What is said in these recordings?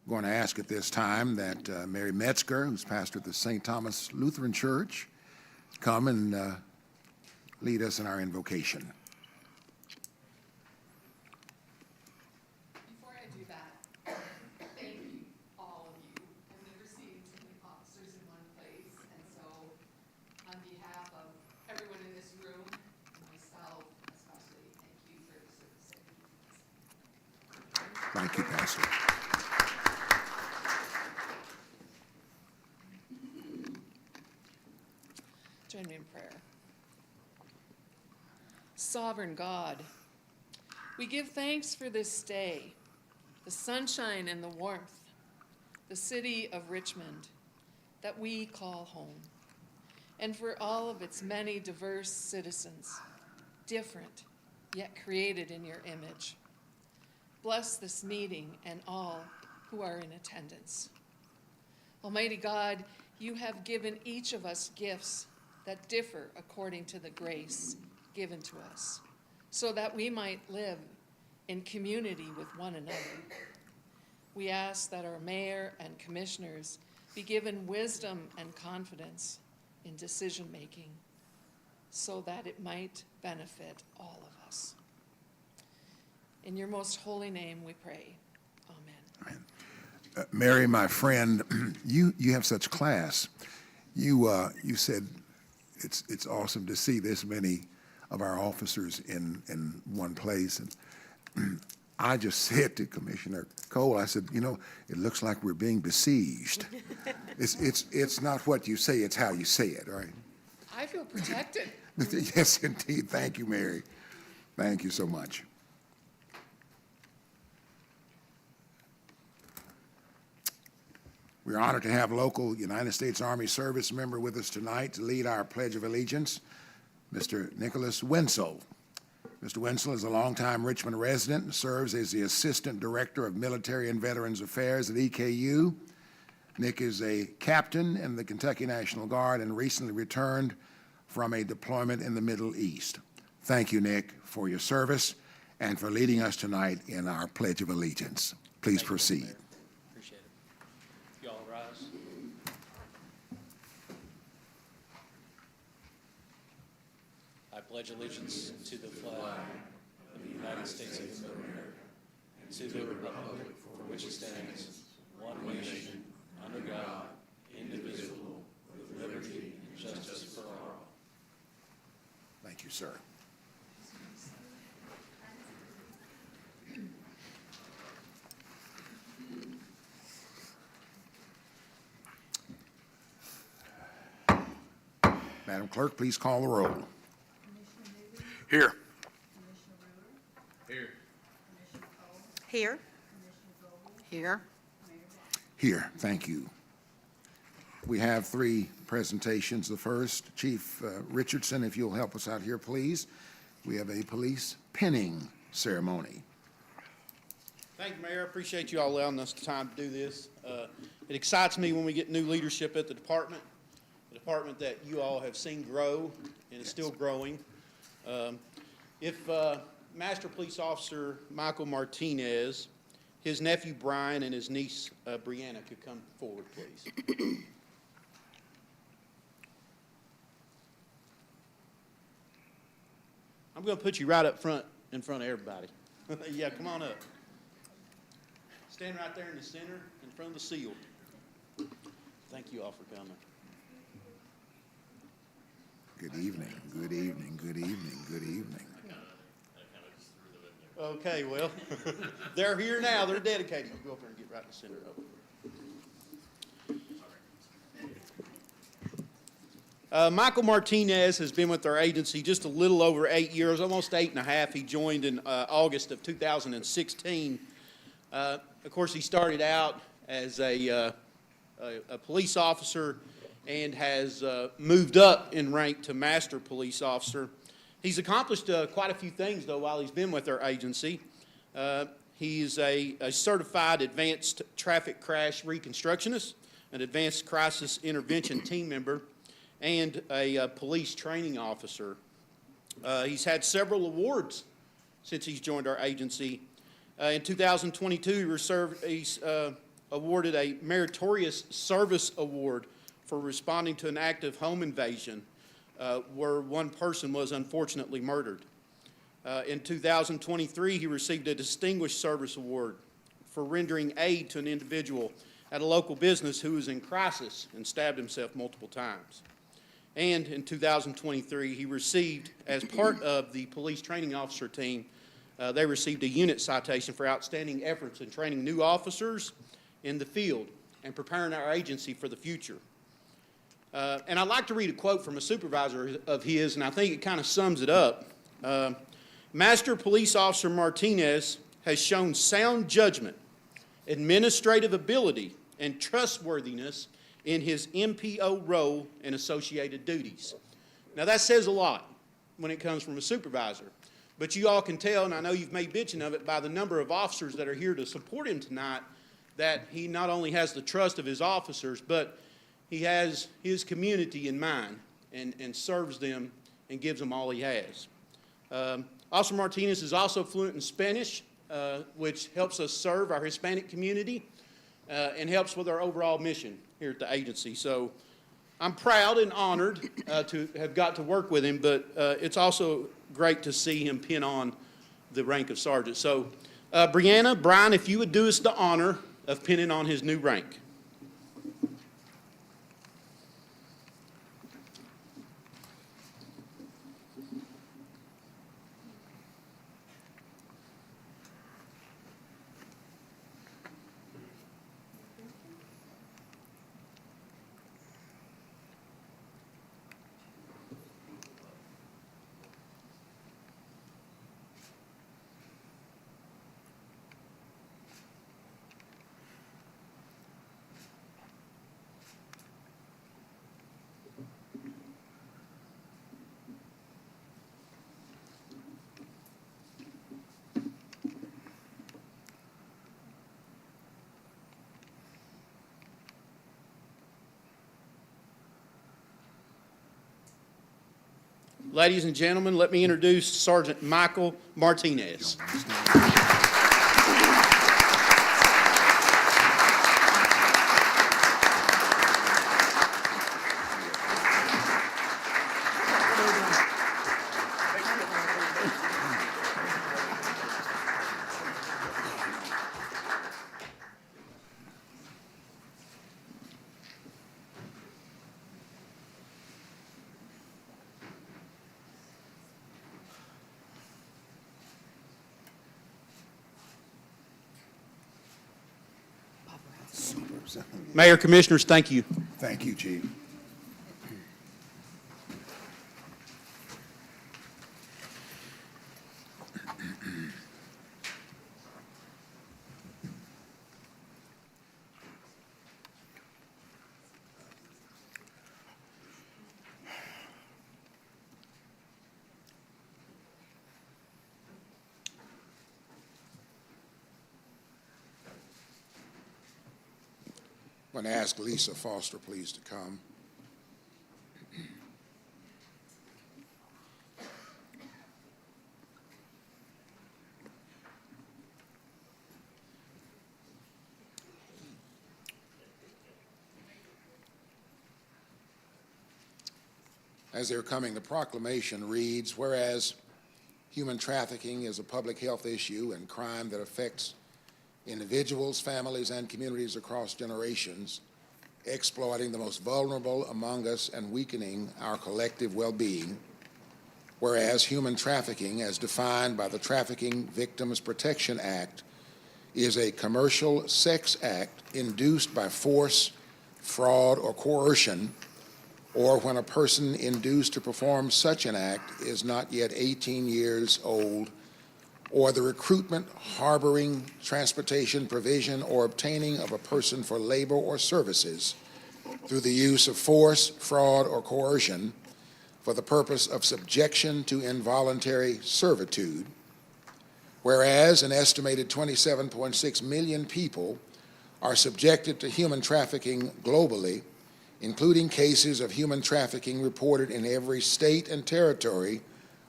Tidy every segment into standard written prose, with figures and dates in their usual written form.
going to ask at this time that Mary Metzger, who's pastor at the St. Thomas Lutheran Church, come and lead us in our invocation. Before I do that, thank you, all of you. I've never seen so many officers in one place, and so on behalf of everyone in this room, and myself especially, thank you for the service that you do. Thank you, Pastor. Join me in prayer. Sovereign God, we give thanks for this day, the sunshine and the warmth, the city of Richmond that we call home, and for all of its many diverse citizens, different yet created in your image. Bless this meeting and all who are in attendance. Almighty God, you have given each of us gifts that differ according to the grace given to us, so that we might live in community with one another. We ask that our mayor and commissioners be given wisdom and confidence in decision-making, so that it might benefit all of us. In your most holy name we pray. Amen. Amen. Mary, my friend, you have such class. You said it's awesome to see this many of our officers in one place. And I just said to Commissioner Cole, I said, you know, it looks like we're being besieged. It's not what you say, it's how you say it, right? I feel protected. Yes, indeed. Thank you, Mary. Thank you so much. We're honored to have local United States Army service member with us tonight to lead our Pledge of Allegiance, Mr. Nicholas Wenzel. Mr. Wenzel is a longtime Richmond resident and serves as the Assistant Director of Military and Veterans Affairs at EKU. Nick is a captain in the Kentucky National Guard and recently returned from a deployment in the Middle East. Thank you, Nick, for your service and for leading us tonight in our Pledge of Allegiance. Please proceed. Appreciate it. You all rise. I pledge allegiance to the flag of the United States of America and to the republic for which it stands, one nation, under God, indivisible, with liberty and justice for all. Thank you, sir. Madam Clerk, please call the roll. Here. Here. Here. Here. Here, thank you. We have three presentations. The first, Chief Richardson, if you'll help us out here, please. We have a police pinning ceremony. Thank you, Mayor. I appreciate you all allowing us the time to do this. It excites me when we get new leadership at the department that you all have seen grow and is still growing. If Master Police Officer Michael Martinez, his nephew Brian, and his niece Brianna could come forward, please. I'm going to put you right up front in front of everybody. Yeah, come on up. Stand right there in the center in front of the seal. Thank you all for coming. Good evening, good evening, good evening, good evening. Okay, well, they're here now. They're dedicated. Go up there and get right in the center of it. Michael Martinez has been with our agency just a little over 8 years, almost 8.5. He joined in August of 2016. Of course, he started out as a police officer and has moved up in rank to Master Police Officer. He's accomplished quite a few things, though, while he's been with our agency. He's a certified advanced traffic crash reconstructionist, an advanced crisis intervention team member, and a police training officer. He's had several awards since he's joined our agency. In 2022, he awarded a Meritorious Service Award for responding to an active home invasion where one person was unfortunately murdered. In 2023, he received a Distinguished Service Award for rendering aid to an individual at a local business who was in crisis and stabbed himself multiple times. And in 2023, he received, as part of the police training officer team, they received a unit citation for outstanding efforts in training new officers in the field and preparing our agency for the future. And I'd like to read a quote from a supervisor of his, and I think it kind of sums it up. Master Police Officer Martinez has shown sound judgment, administrative ability, and trustworthiness in his MPO role and associated duties. Now that says a lot when it comes from a supervisor, but you all can tell, and I know you've made mention of it, by the number of officers that are here to support him tonight, that he not only has the trust of his officers, but he has his community in mind and serves them and gives them all he has. Officer Martinez is also fluent in Spanish, which helps us serve our Hispanic community and helps with our overall mission here at the agency. So I'm proud and honored to have got to work with him, but it's also great to see him pin on the rank of sergeant. So Brianna, Brian, if you would do us the honor of pinning on his new rank. Ladies and gentlemen, let me introduce Sergeant Michael Martinez. Mayor, Commissioners, thank you. Thank you, Chief. I'm going to ask Lisa Foster, please, to come. As they're coming, the proclamation reads, whereas human trafficking is a public health issue and crime that affects individuals, families, and communities across generations, exploiting the most vulnerable among us and weakening our collective well-being. Whereas human trafficking, as defined by the Trafficking Victims Protection Act, is a commercial sex act induced by force, fraud, or coercion, or when a person induced to perform such an act is not yet 18 years old, or the recruitment, harboring, transportation, provision, or obtaining of a person for labor or services through the use of force, fraud, or coercion for the purpose of subjection to involuntary servitude. Whereas an estimated 27.6 million people are subjected to human trafficking globally, including cases of human trafficking reported in every state and territory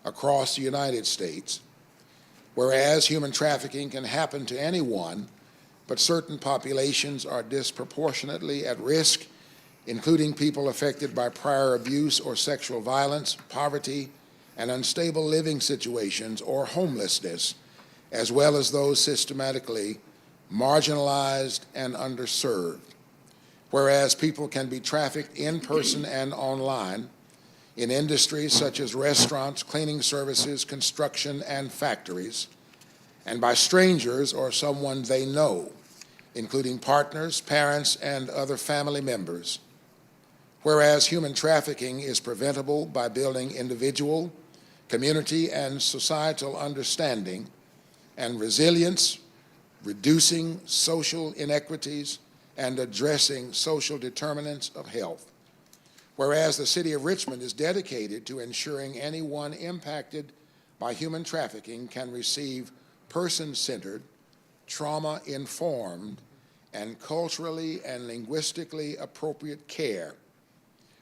across the United States. Whereas human trafficking can happen to anyone but certain populations are disproportionately at risk, including people affected by prior abuse or sexual violence, poverty, and unstable living situations or homelessness, as well as those systematically marginalized and underserved. Whereas people can be trafficked in person and online in industries such as restaurants, cleaning services, construction, and factories, and by strangers or someone they know, including partners, parents, and other family members. Whereas human trafficking is preventable by building individual, community, and societal understanding and resilience, reducing social inequities, and addressing social determinants of health. Whereas the City of Richmond is dedicated to ensuring anyone impacted by human trafficking can receive person-centered, trauma-informed, and culturally and linguistically appropriate care.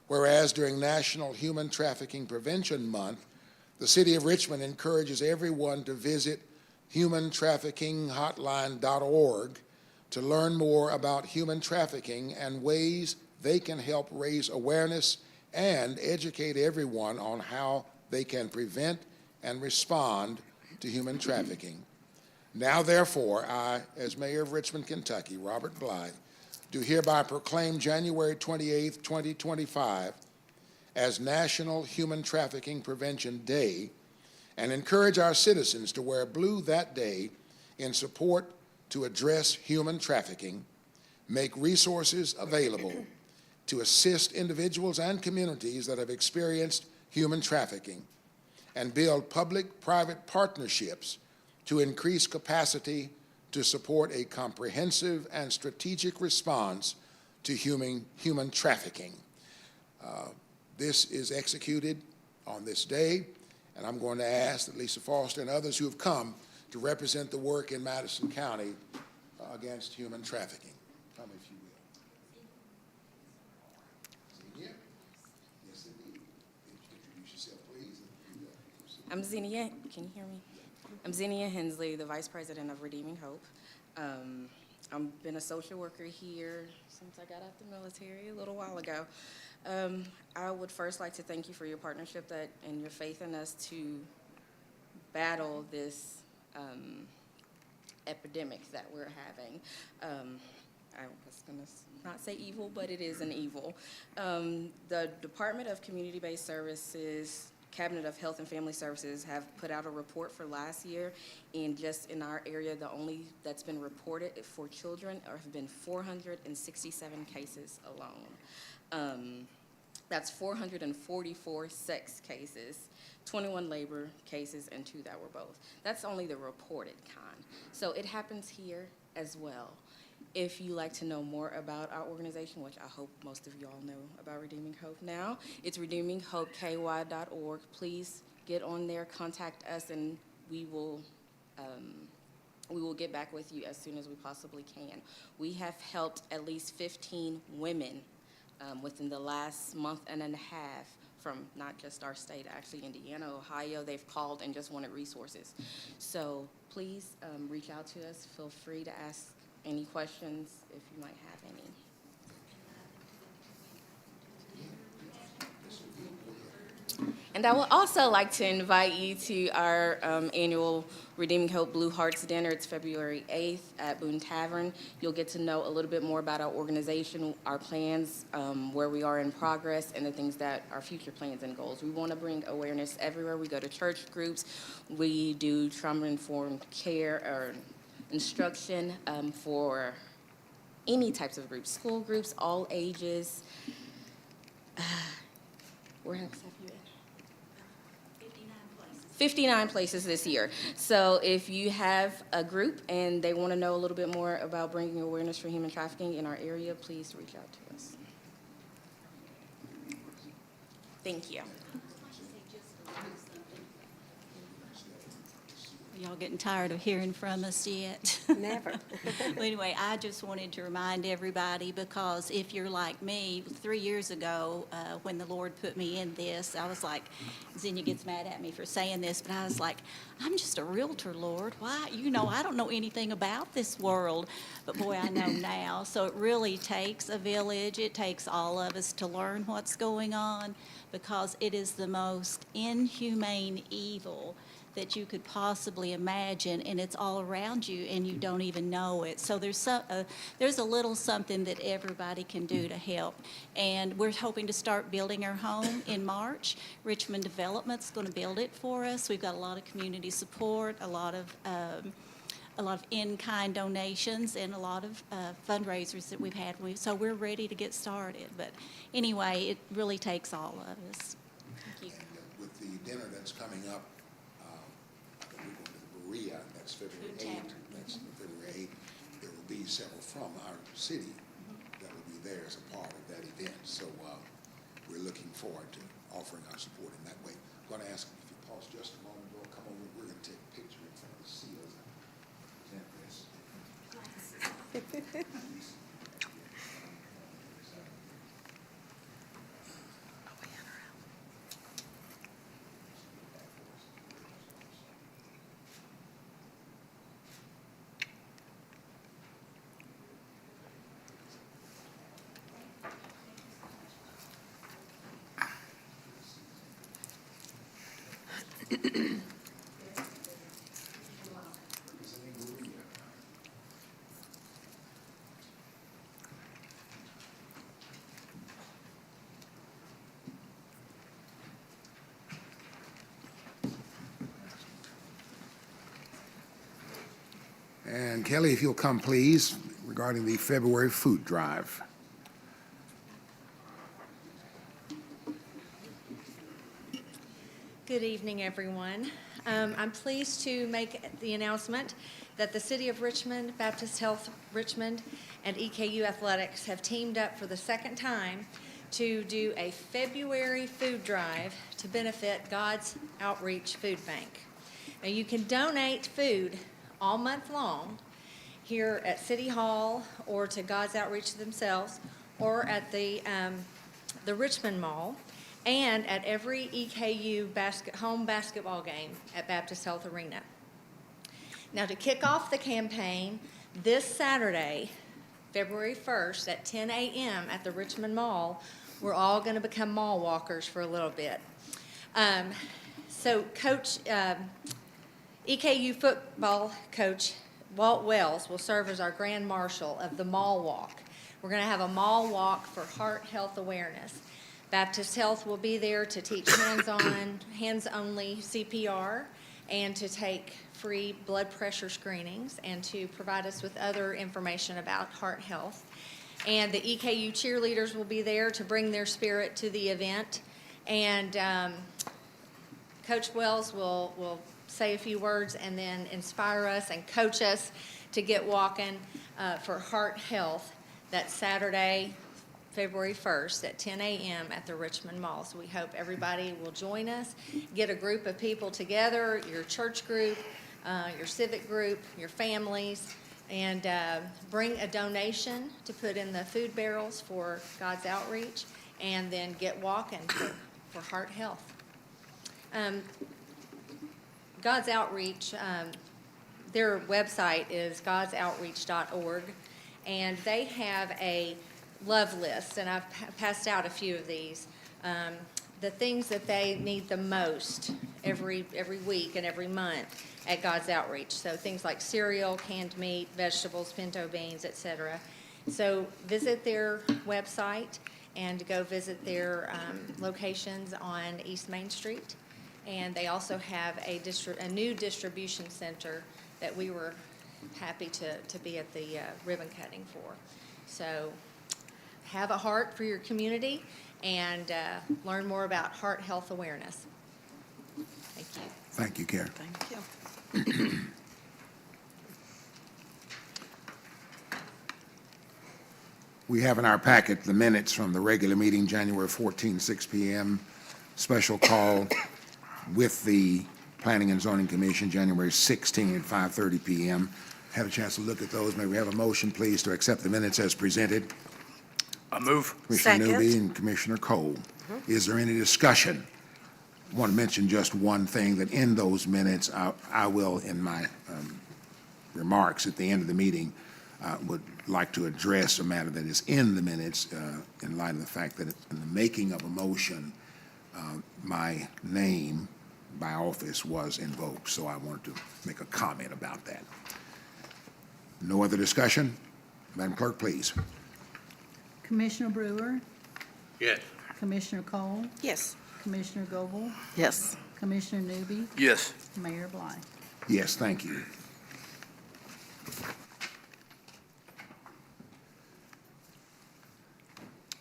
Whereas during National Human Trafficking Prevention Month, the City of Richmond encourages everyone to visit humantraffickinghotline.org to learn more about human trafficking and ways they can help raise awareness and educate everyone on how they can prevent and respond to human trafficking. Now, therefore, I, as Mayor of Richmond, Kentucky, Robert Blythe, do hereby proclaim January 28, 2025 as National Human Trafficking Prevention Day and encourage our citizens to wear blue that day in support to address human trafficking, make resources available to assist individuals and communities that have experienced human trafficking, and build public-private partnerships to increase capacity to support a comprehensive and strategic response to human trafficking. This is executed on this day, and I'm going to ask that Lisa Foster and others who have come to represent the work in Madison County against human trafficking. Come, if you will. Zinnia? Yes, indeed. Introduce yourself, please. I'm Zinnia. Can you hear me? I'm Zinnia Hensley, the Vice President of Redeeming Hope. I've been a social worker here since I got out the military a little while ago. I would first like to thank you for your partnership and your faith in us to battle this epidemic that we're having. I was going to not say evil, but it is an evil. The Department of Community-Based Services, Cabinet of Health and Family Services have put out a report for last year, and just in our area, the only that's been reported for children have been 467 cases alone. That's 444 sex cases, 21 labor cases, and 2 that were both. That's only the reported kind. So it happens here as well. If you like to know more about our organization, which I hope most of you all know about Redeeming Hope now, it's redeeminghopeky.org. Please get on there, contact us, and we will get back with you as soon as we possibly can. We have helped at least 15 women within the last month and a half from not just our state, actually Indiana, Ohio. They've called and just wanted resources. So please reach out to us. Feel free to ask any questions if you might have any. And I would also like to invite you to our annual Redeeming Hope Blue Hearts Dinner. It's February 8th at Boone Tavern. You'll get to know a little bit more about our organization, our plans, where we are in progress, and the things that our future plans and goals. We want to bring awareness everywhere. We go to church groups. We do trauma-informed care or instruction for any types of groups, school groups, all ages. Where have you been? 59 places this year. So if you have a group and they want to know a little bit more about bringing awareness for human trafficking in our area, please reach out to us. Thank you. Y'all getting tired of hearing from us yet? Never. Well, anyway, I just wanted to remind everybody, because if you're like me, 3 years ago, when the Lord put me in this, I was like, Xenia gets mad at me for saying this, but I was like, I'm just a realtor, Lord. Why? You know, I don't know anything about this world. But boy, I know now. So it really takes a village. It takes all of us to learn what's going on, because it is the most inhumane evil that you could possibly imagine, and it's all around you, and you don't even know it. So there's a little something that everybody can do to help. And we're hoping to start building our home in March. Richmond Development's going to build it for us. We've got a lot of community support, a lot of in-kind donations, and a lot of fundraisers that we've had. So we're ready to get started. But anyway, it really takes all of us. Thank you. And with the dinner that's coming up, we're going to the Berea, that's February Food 8th. Tavern. That's February 8th. There will be several from our city that will be there as a part of that event. So we're looking forward to offering our support in that way. I'm going to ask if you pause just a moment, we'll come over. We're going to take a picture in front of the seals. Present this. And Kelly, if you'll come, please, regarding the February food drive. Good evening, everyone. I'm pleased to make the announcement that the City of Richmond, Baptist Health Richmond, and EKU Athletics have teamed up for the second time to do a February food drive to benefit God's Outreach Food Bank. Now, you can donate food all month long here at City Hall or to God's Outreach themselves or at the Richmond Mall and at every EKU home basketball game at Baptist Health Arena. Now, to kick off the campaign, this Saturday, February 1st at 10 a.m. at the Richmond Mall, we're all going to become mall walkers for a little bit. So Coach, EKU football coach Walt Wells will serve as our grand marshal of the Mall Walk. We're going to have a mall walk for heart health awareness. Baptist Health will be there to teach hands-only CPR and to take free blood pressure screenings and to provide us with other information about heart health. And the EKU cheerleaders will be there to bring their spirit to the event. And Coach Wells will say a few words and then inspire us and coach us to get walking for heart health that Saturday, February 1st at 10 a.m. at the Richmond Mall. So we hope everybody will join us, get a group of people together, your church group, your civic group, your families, and bring a donation to put in the food barrels for God's Outreach, and then get walking for heart health. God's Outreach, their website is godsoutreach.org, and they have a love list, and I've passed out a few of these. The things that they need the most every week and every month at God's Outreach. So things like cereal, canned meat, vegetables, pinto beans, etc. So visit their website and go visit their locations on East Main Street. And they also have a new distribution center that we were happy to be at the ribbon cutting for. So have a heart for your community and learn more about heart health awareness. Thank you. Thank you, Karen. Thank you. We have in our packet the minutes from the regular meeting, January 14, 6 p.m., special call with the Planning and Zoning Commission, January 16 at 5:30 p.m. Had a chance to look at those. May we have a motion, please, to accept the minutes as presented? I move. Commissioner Second. Newby and Commissioner Cole. Is there any discussion? I want to mention just one thing, that in those minutes, I will, in my remarks at the end of the meeting, would like to address a matter that is in the minutes in light of the fact that in the making of a motion, my name by office was invoked, so I wanted to make a comment about that. No other discussion? Madam Clerk, please. Commissioner Brewer, Yes. Commissioner Cole, Yes. Commissioner Goble, Yes. Commissioner Newby, Yes. Mayor Bly. Yes, thank you.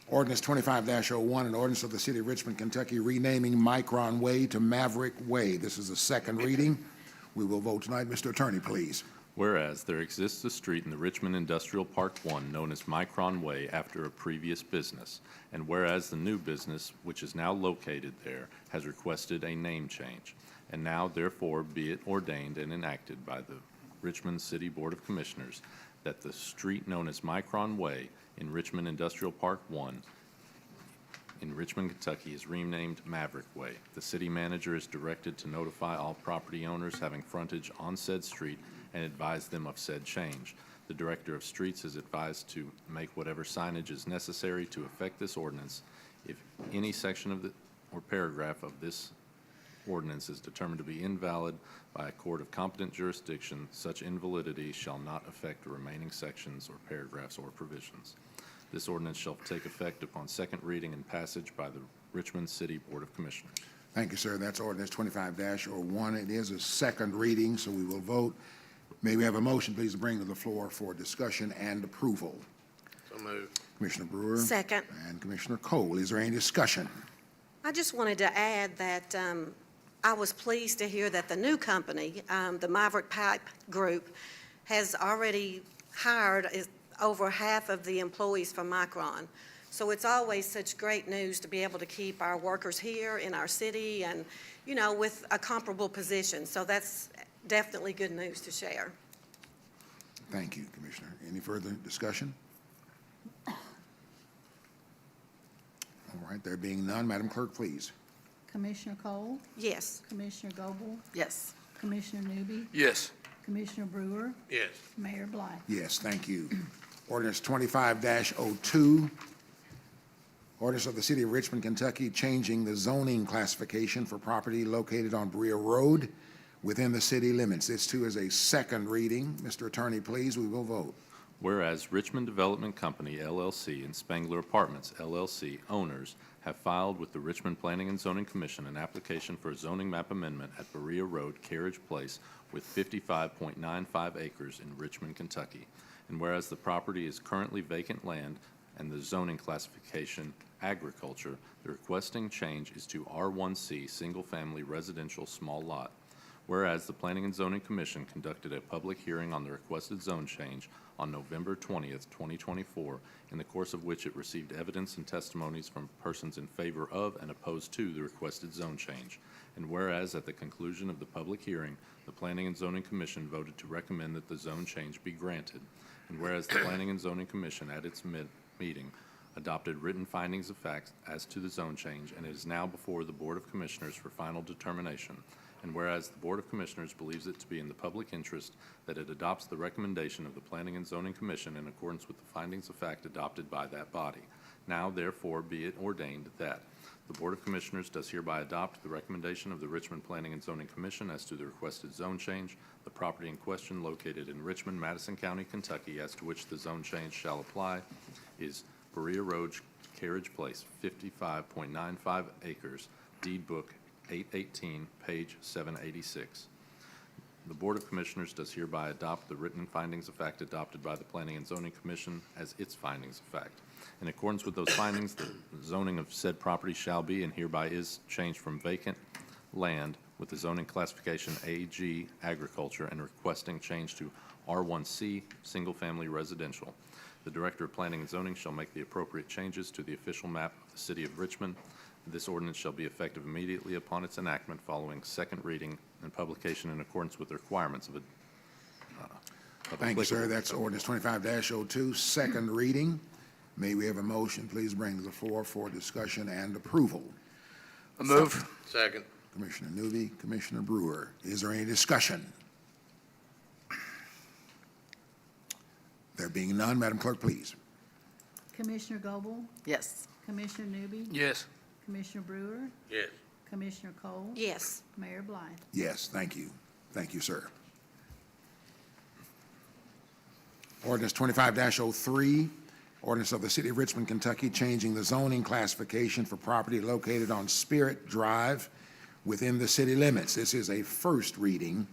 Ordinance 25-01, an ordinance of the City of Richmond, Kentucky, renaming Micron Way to Maverick Way. This is a second reading. We will vote tonight. Mr. Attorney, please. Whereas there exists a street in the Richmond Industrial Park 1 known as Micron Way after a previous business, and whereas the new business, which is now located there, has requested a name change, and now therefore be it ordained and enacted by the Richmond City Board of Commissioners that the street known as Micron Way in Richmond Industrial Park 1 in Richmond, Kentucky is renamed Maverick Way. The city manager is directed to notify all property owners having frontage on said street and advise them of said change. The Director of Streets is advised to make whatever signage is necessary to effect this ordinance. If any section of the, or paragraph of this ordinance is determined to be invalid by a court of competent jurisdiction, such invalidity shall not affect the remaining sections or paragraphs or provisions. This ordinance shall take effect upon second reading and passage by the Richmond City Board of Commissioners. Thank you, sir. That's ordinance 25-01. It is a second reading, so we will vote. May we have a motion, please, to bring to the floor for discussion and approval? So move. Commissioner Brewer. Second. And Commissioner Cole. Is there any discussion? I just wanted to add that I was pleased to hear that the new company, the Maverick Pipe Group, has already hired over half of the employees from Micron. So it's always such great news to be able to keep our workers here in our city and, you know, with a comparable position. So that's definitely good news to share. Thank you, Commissioner. Any further discussion? All right, there being none, Madam Clerk, please. Commissioner Cole, Yes. Commissioner Goble, Yes. Commissioner Newby, Yes. Commissioner Brewer, Yes. Mayor Bly. Yes, thank you. Ordinance 25-02, ordinance of the City of Richmond, Kentucky, changing the zoning classification for property located on Berea Road within the city limits. This, too, is a second reading. Mr. Attorney, please, we will vote. Whereas Richmond Development Company, LLC, and Spangler Apartments, LLC, owners, have filed with the Richmond Planning and Zoning Commission an application for a zoning map amendment at Berea Road, Carriage Place, with 55.95 acres in Richmond, Kentucky. And whereas the property is currently vacant land and the zoning classification agriculture, the requesting change is to R1C, single-family residential small lot. Whereas the Planning and Zoning Commission conducted a public hearing on the requested zone change on November 20th, 2024, in the course of which it received evidence and testimonies from persons in favor of and opposed to the requested zone change. And whereas at the conclusion of the public hearing, the Planning and Zoning Commission voted to recommend that the zone change be granted. And whereas the Planning and Zoning Commission at its meeting adopted written findings of fact as to the zone change, and it is now before the Board of Commissioners for final determination. And whereas the Board of Commissioners believes it to be in the public interest that it adopts the recommendation of the Planning and Zoning Commission in accordance with the findings of fact adopted by that body. Now, therefore, be it ordained that the Board of Commissioners does hereby adopt the recommendation of the Richmond Planning and Zoning Commission as to the requested zone change. The property in question, located in Richmond, Madison County, Kentucky, as to which the zone change shall apply, is Berea Road, Carriage Place, 55.95 acres, deed book 818, page 786. The Board of Commissioners does hereby adopt the written findings of fact adopted by the Planning and Zoning Commission as its findings of fact. In accordance with those findings, the zoning of said property shall be and hereby is changed from vacant land with the zoning classification AG agriculture and requesting change to R1C single-family residential. The Director of Planning and Zoning shall make the appropriate changes to the official map of the City of Richmond. This ordinance shall be effective immediately upon its enactment following second reading and publication in accordance with the requirements of Thank you, sir. applicable- That's ordinance 25-02, second reading. May we have a motion, please bring to the floor for discussion and approval? I move. Second. Commissioner Newby, Commissioner Brewer. Is there any discussion? There being none, Madam Clerk, please. Commissioner Goble? Yes. Commissioner Newby? Yes. Commissioner Brewer? Yes. Commissioner Cole? Yes. Mayor Blythe? Yes, thank you. Thank you, sir. Ordinance 25-03, ordinance of the City of Richmond, Kentucky, changing the zoning classification for property located on Spirit Drive within the city limits. This is a first reading.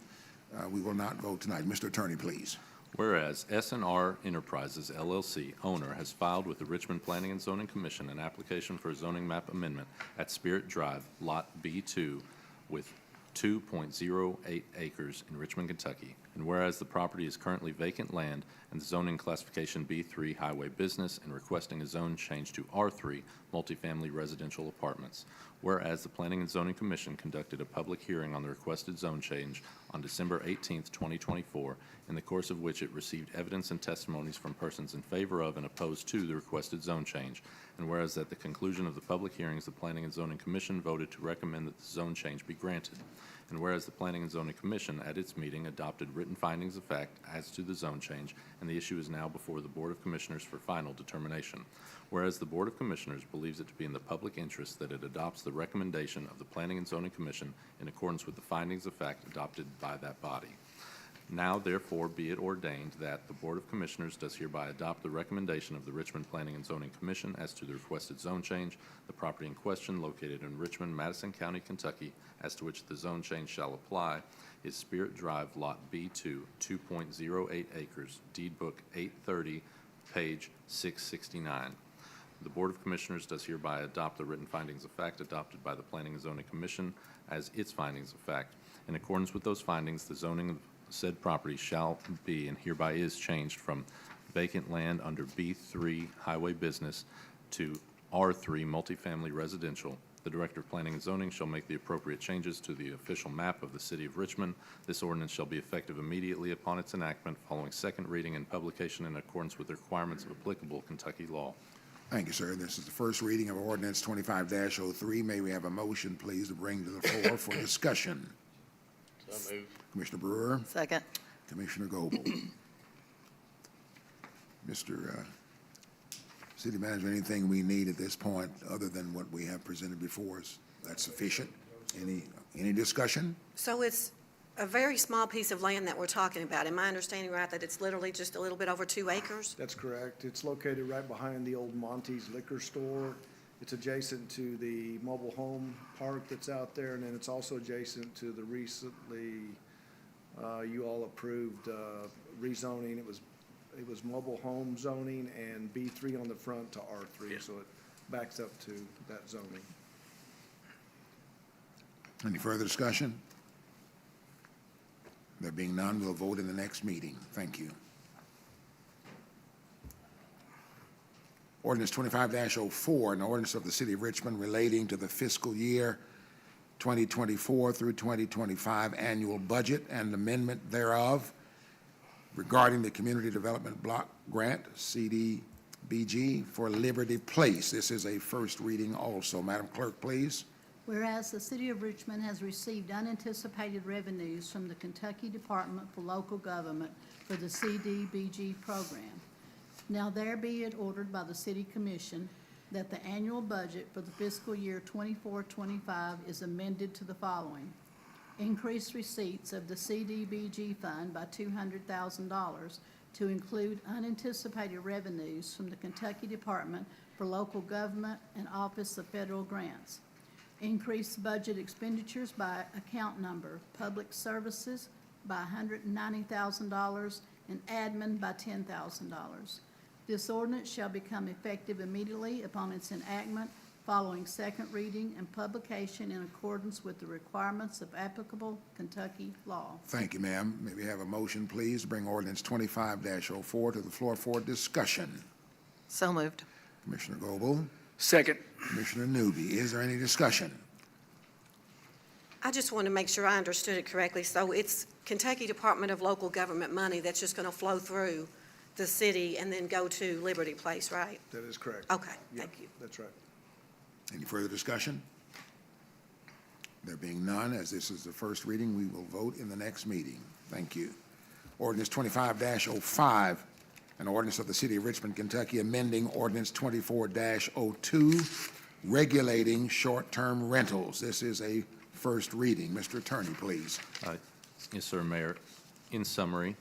We will not vote tonight. Mr. Attorney, please. Whereas S&R Enterprises LLC, owner, has filed with the Richmond Planning and Zoning Commission an application for a zoning map amendment at Spirit Drive, Lot B2, with 2.08 acres in Richmond, Kentucky. And whereas the property is currently vacant land and the zoning classification B3 highway business and requesting a zone change to R3 multifamily residential apartments. Whereas the Planning and Zoning Commission conducted a public hearing on the requested zone change on December 18th, 2024, in the course of which it received evidence and testimonies from persons in favor of and opposed to the requested zone change. And whereas at the conclusion of the public hearings, the Planning and Zoning Commission voted to recommend that the zone change be granted. And whereas the Planning and Zoning Commission at its meeting adopted written findings of fact as to the zone change, and the issue is now before the Board of Commissioners for final determination. Whereas the Board of Commissioners believes it to be in the public interest that it adopts the recommendation of the Planning and Zoning Commission in accordance with the findings of fact adopted by that body. Now therefore be it ordained that the Board of Commissioners does hereby adopt the recommendation of the Richmond Planning and Zoning Commission as to the requested zone change. The property in question, located in Richmond, Madison County, Kentucky, as to which the zone change shall apply, is Spirit Drive, Lot B2, 2.08 acres, Deed Book 830, page 669. The Board of Commissioners does hereby adopt the written findings of fact adopted by the Planning and Zoning Commission as its findings of fact. In accordance with those findings, the zoning of said property shall be and hereby is changed from vacant land under B3 highway business to R3 multifamily residential. The Director of Planning and Zoning shall make the appropriate changes to the official map of the City of Richmond. This ordinance shall be effective immediately upon its enactment, following second reading and publication in accordance with the requirements of applicable Kentucky law. Thank you, sir. This is the first reading of ordinance 25-03. May we have a motion, please, to bring to the floor for discussion? So moved. Commissioner Brewer, Second. Commissioner Goble. Mr. City Manager, anything we need at this point other than what we have presented before us? That's sufficient? Any discussion? So it's a very small piece of land that we're talking about. Am I understanding right that it's literally just a little bit over 2 acres? That's correct. It's located right behind the old Monty's Liquor Store. It's adjacent to the mobile home park that's out there, and then it's also adjacent to the recently, you all approved rezoning. It was mobile home zoning and B3 on the front to R3, so it backs up to that zoning. Any further discussion? There being none, we'll vote in the next meeting. Thank you. Ordinance 25-04, an ordinance of the City of Richmond relating to the fiscal year 2024 through 2025 annual budget and amendment thereof regarding the Community Development Block Grant, CDBG, for Liberty Place. This is a first reading also. Madam Clerk, please. Whereas the City of Richmond has received unanticipated revenues from the Kentucky Department for Local Government for the CDBG program. Now there be it ordered by the City Commission that the annual budget for the fiscal year 24-25 is amended to the following. Increase receipts of the CDBG fund by $200,000 to include unanticipated revenues from the Kentucky Department for Local Government and Office of Federal Grants. Increase budget expenditures by account number, Public Services by $190,000 and Admin by $10,000. This ordinance shall become effective immediately upon its enactment, following second reading and publication in accordance with the requirements of applicable Kentucky law. Thank you, ma'am. May we have a motion, please, to bring ordinance 25-04 to the floor for discussion? So moved. Commissioner Goble, Second. Commissioner Newby. Is there any discussion? I just want to make sure I understood it correctly. So it's Kentucky Department of Local Government money that's just going to flow through the city and then go to Liberty Place, right? That is correct. Okay, Yeah, thank you. That's right. Any further discussion? There being none, as this is the first reading, we will vote in the next meeting. Thank you. Ordinance 25-05, an ordinance of the City of Richmond, Kentucky, amending Ordinance 24-02, regulating short-term rentals. This is a first reading. Mr. Attorney, please. Yes, sir, Mayor. In summary,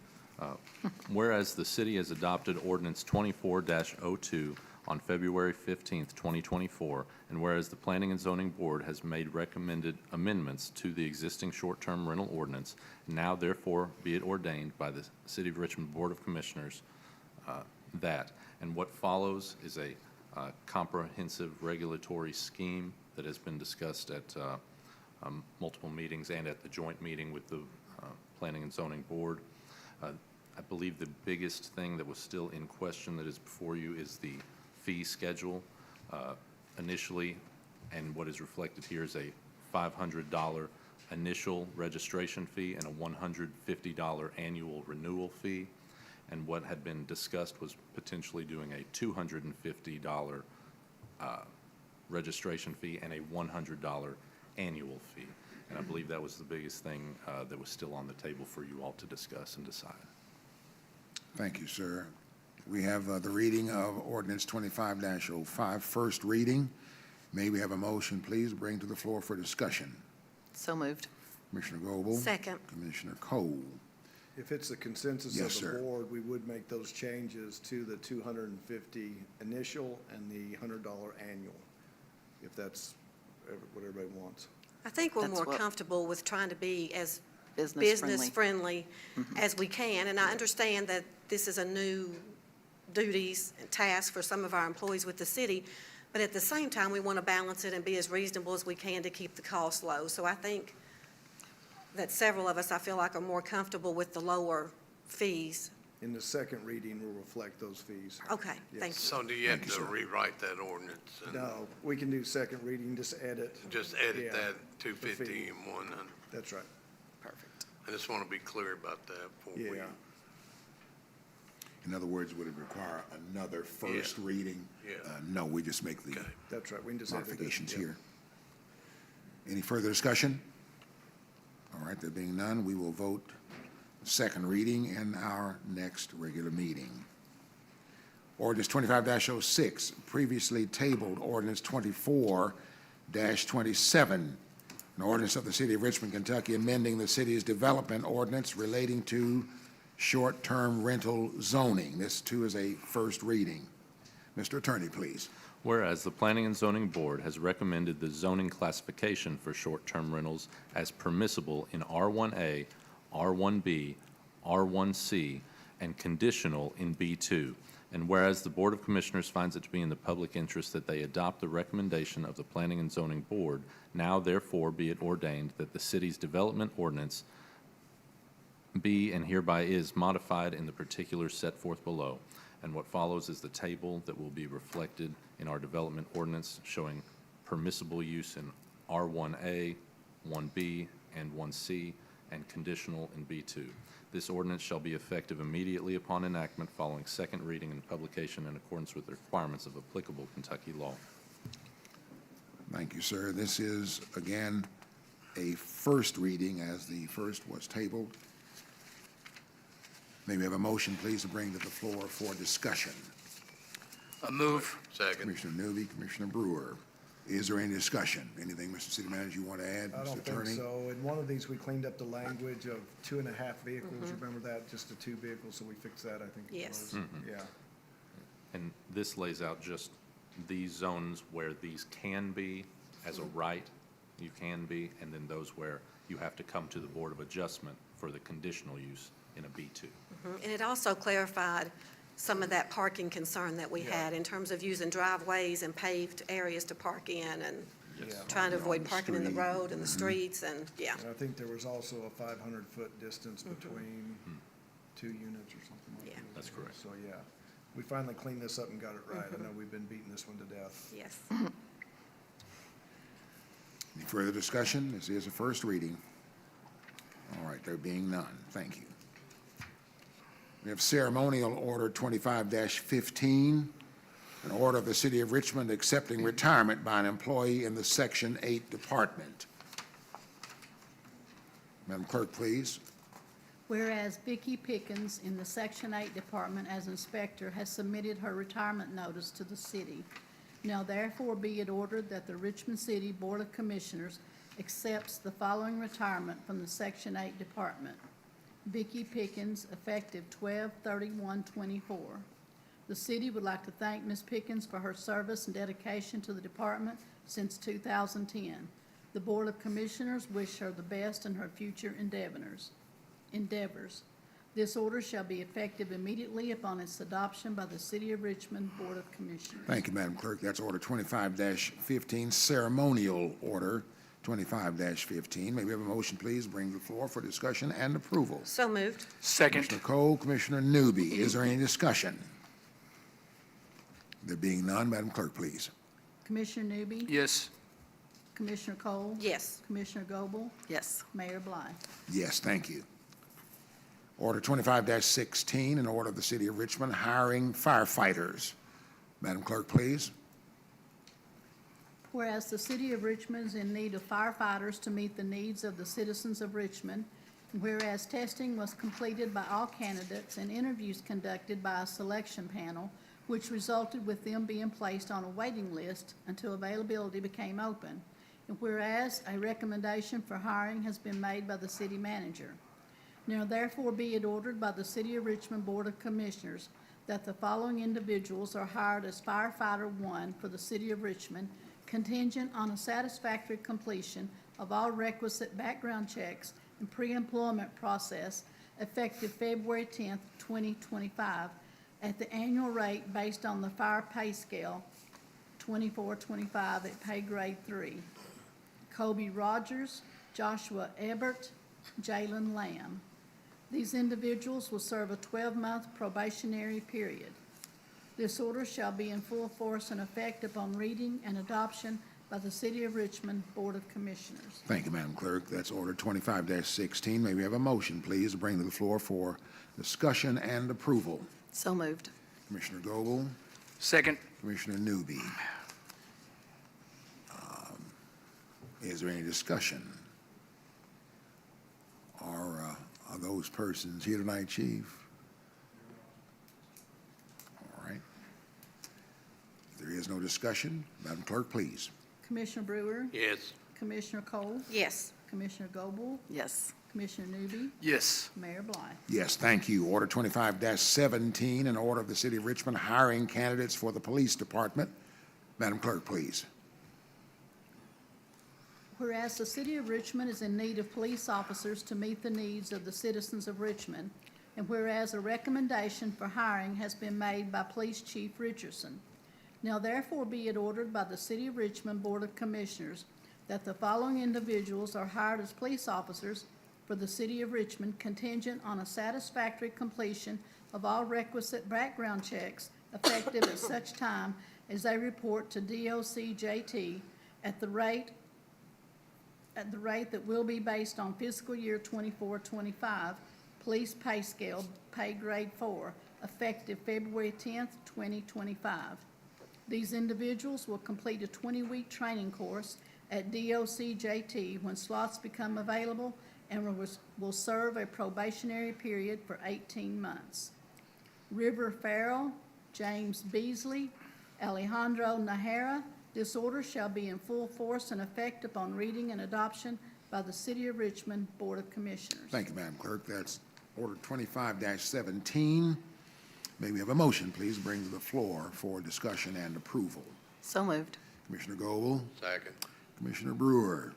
whereas the city has adopted Ordinance 24-02 on February 15th, 2024, and whereas the Planning and Zoning Board has made recommended amendments to the existing short-term rental ordinance, now therefore be it ordained by the City of Richmond Board of Commissioners that, and what follows is a comprehensive regulatory scheme that has been discussed at multiple meetings and at the joint meeting with the Planning and Zoning Board. I believe the biggest thing that was still in question that is before you is the fee schedule. Initially, and what is reflected here is a $500 initial registration fee and a $150 annual renewal fee. And what had been discussed was potentially doing a $250 registration fee and a $100 annual fee. And I believe that was the biggest thing that was still on the table for you all to discuss and decide. Thank you, sir. We have the reading of Ordinance 25-05, first reading. May we have a motion, please, bring to the floor for discussion? So moved. Commissioner Goble? Second. Commissioner Cole? If it's the consensus Yes, of the sir. board, we would make those changes to the 250 initial and the $100 annual, if that's what everybody wants. I think we're That's more what- comfortable with trying to be as Business friendly. business-friendly as we can. And I understand that this is a new duties and task for some of our employees with the city, but at the same time, we want to balance it and be as reasonable as we can to keep the costs low. So I think that several of us, I feel like, are more comfortable with the lower fees. In the second reading, we'll reflect those fees. Okay, Yes. thank you. So do you have Thank you, to sir. rewrite that ordinance? And No, we can do second reading, just edit. just edit Yeah, that the 250 fee. and 100? That's right. Perfect. I just want to be clear about that before we. Yeah. In other words, would it require another first reading? Yeah. No, we just make the Okay. That's right. We can just edit it. modifications Yeah. here. Any further discussion? All right, there being none, we will vote second reading in our next regular meeting. Ordinance 25-06, previously tabled ordinance 24-27, an ordinance of the City of Richmond, Kentucky, amending the city's development ordinance relating to short-term rental zoning. This, too, is a first reading. Mr. Attorney, please. Whereas the Planning and Zoning Board has recommended the zoning classification for short-term rentals as permissible in R1A, R1B, R1C, and conditional in B2. And whereas the Board of Commissioners finds it to be in the public interest that they adopt the recommendation of the Planning and Zoning Board, now therefore be it ordained that the city's development ordinance be and hereby is modified in the particulars set forth below. And what follows is the table that will be reflected in our development ordinance showing permissible use in R1A, 1B, and 1C, and conditional in B2. This ordinance shall be effective immediately upon enactment following second reading and publication in accordance with the requirements of applicable Kentucky law. Thank you, sir. This is, again, a first reading as the first was tabled. May we have a motion, please, to bring to the floor for discussion? I move. Second. Commissioner Newby, Commissioner Brewer. Is there any discussion? Anything, Mr. City Manager, you want to add, I Mr. don't Attorney? think so. In one of these, we cleaned up the language of 2.5 vehicles. Remember that? Just the 2 vehicles, so we fixed that, I think. it Yes. was. Yeah. And this lays out just these zones where these can be as a right, you can be, and then those where you have to come to the Board of Adjustment for the conditional use in a B2. And it also clarified some of that parking concern that we had in terms of using driveways and paved areas to park in and Yeah. trying to avoid On the parking in the street. road and the streets and, yeah. And I think there was also a 500-foot distance between 2 units or something like Yeah. that. That's correct. So, yeah, we finally cleaned this up and got it right. I know we've been beating this one to death. Yes. Any further discussion? This is a first reading. All right, there being none, thank you. We have ceremonial order 25-15, an order of the City of Richmond accepting retirement by an employee in the Section 8 Department. Madam Clerk, please. Whereas Vicki Pickens in the Section 8 Department as inspector has submitted her retirement notice to the city. Now therefore be it ordered that the Richmond City Board of Commissioners accepts the following retirement from the Section 8 Department. Vicki Pickens, effective 12/31/24. The city would like to thank Ms. Pickens for her service and dedication to the department since 2010. The Board of Commissioners wish her the best in her future endeavors. This order shall be effective immediately upon its adoption by the City of Richmond Board of Commissioners. Thank you, Madam Clerk. That's Order 25-15, ceremonial order 25-15. May we have a motion, please, bring to the floor for discussion and approval? So moved. Second. Commissioner Cole, Commissioner Newby, is there any discussion? There being none, Madam Clerk, please. Commissioner Newby? Yes. Commissioner Cole? Yes. Commissioner Goble? Yes. Mayor Bly. Yes, thank you. Order 25-16, an order of the City of Richmond hiring firefighters. Madam Clerk, please. Whereas the City of Richmond is in need of firefighters to meet the needs of the citizens of Richmond, and whereas testing was completed by all candidates and interviews conducted by a selection panel, which resulted with them being placed on a waiting list until availability became open, and whereas a recommendation for hiring has been made by the city manager. Now therefore be it ordered by the City of Richmond Board of Commissioners that the following individuals are hired as firefighter 1 for the City of Richmond, contingent on a satisfactory completion of all requisite background checks and pre-employment process effective February 10th, 2025, at the annual rate based on the fire pay scale 2425 at pay grade 3. Kobe Rogers, Joshua Ebert, Jalen Lamb. These individuals will serve a 12-month probationary period. This order shall be in full force and effect upon reading and adoption by the City of Richmond Board of Commissioners. Thank you, Madam Clerk. That's Order 25-16. May we have a motion, please, to bring to the floor for discussion and approval? So moved. Commissioner Goble, Second. Commissioner Newby. Is there any discussion? Are those persons here tonight, Chief? All right. If there is no discussion, Madam Clerk, please. Commissioner Brewer? Yes. Commissioner Cole? Yes. Commissioner Goble? Yes. Commissioner Newby? Yes. Mayor Bly. Yes, thank you. Order 25-17, an order of the City of Richmond hiring candidates for the Police Department. Madam Clerk, please. Whereas the City of Richmond is in need of police officers to meet the needs of the citizens of Richmond, and whereas a recommendation for hiring has been made by Police Chief Richardson. Now therefore be it ordered by the City of Richmond Board of Commissioners that the following individuals are hired as police officers for the City of Richmond contingent on a satisfactory completion of all requisite background checks effective at such time as they report to DOCJT at the rate that will be based on fiscal year 24-25, police pay scale, pay grade 4, effective February 10th, 2025. These individuals will complete a 20-week training course at DOCJT when slots become available and will serve a probationary period for 18 months. River Farrell, James Beasley, Alejandro Nahara. This order shall be in full force and effect upon reading and adoption by the City of Richmond Board of Commissioners. Thank you, Madam Clerk. That's Order 25-17. May we have a motion, please, bring to the floor for discussion and approval? So moved. Commissioner Goble, Second. Commissioner Brewer.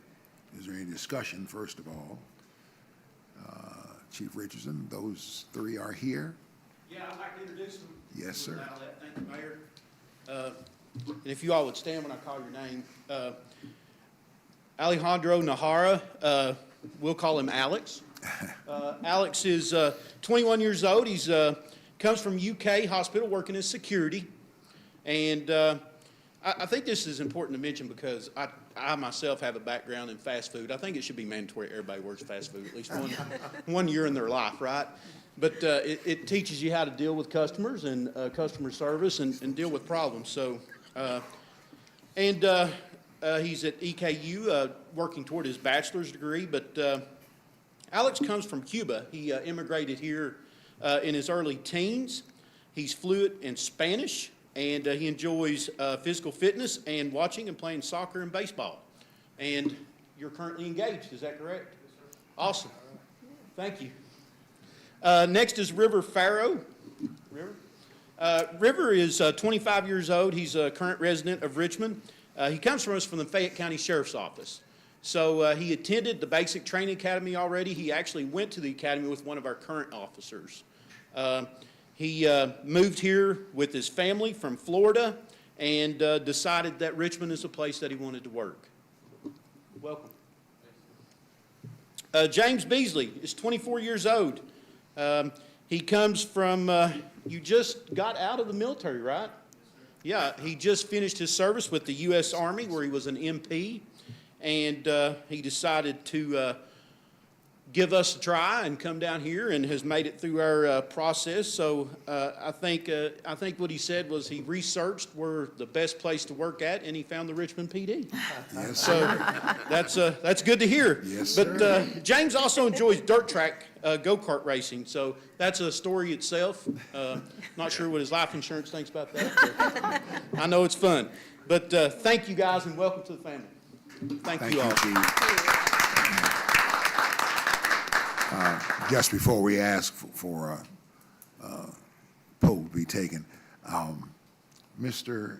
Is there any discussion, first of all? Chief Richardson, those three are here. Yeah, I'd like to introduce them. Yes, sir. Thank you, Mayor. And if you all would stand when I call your name. Alejandro Nahara, we'll call him Alex. Alex is 21 years old. He's comes from UK hospital working as security. And I think this is important to mention because I myself have a background in fast food. I think it should be mandatory everybody works fast food at least one year in their life, right? But it teaches you how to deal with customers and customer service and deal with problems. So, he's at EKU working toward his bachelor's degree. But Alex comes from Cuba. He immigrated here in his early teens. He's fluent in Spanish, and he enjoys physical fitness and watching and playing soccer and baseball. And you're currently engaged, is that correct? Yes, sir. Awesome. Thank you. Next is River Farrow. River is 25 years old. He's a current resident of Richmond. He comes from us from the Fayette County Sheriff's Office. So he attended the basic training academy already. He actually went to the academy with one of our current officers. He moved here with his family from Florida and decided that Richmond is a place that he wanted to work. Welcome. James Beasley is 24 years old. He comes from, you just got out of the military, right? Yeah, he just finished his service with the U.S. Army where he was an MP, and he decided to give us a try and come down here and has made it through our process. So I think what he said was he researched where the best place to work at, and he found the Richmond PD. Yes, So that's good to hear. Yes, But James also enjoys dirt track go-kart racing, so that's a story itself. Not sure what his life insurance thinks about that, but I know it's fun. But thank you guys and welcome to the family. Thank you all. Chief. Just before we ask for poll to be taken, Mr.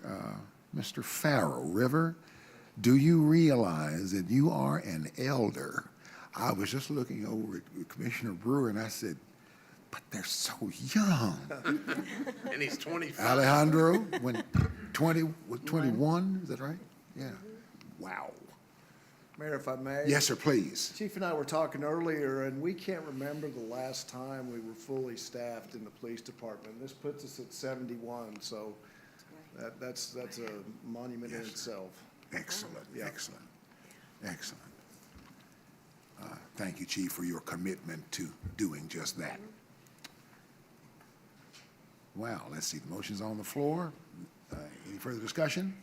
Farrow, River, do you realize that you are an elder? I was just looking over at Commissioner Brewer and I said, but they're so young. And he's 25. Alejandro, when 21, is that right? Yeah. Wow. Mayor, if I may? Yes, sir, please. Chief and I were talking earlier, and we can't remember the last time we were fully staffed in the police department. This puts us at 71, so that's a monument in itself. Excellent, Yeah. excellent, excellent. Thank you, Chief, for your commitment to doing just that. Wow, let's see, the motion's on the floor. Any further discussion?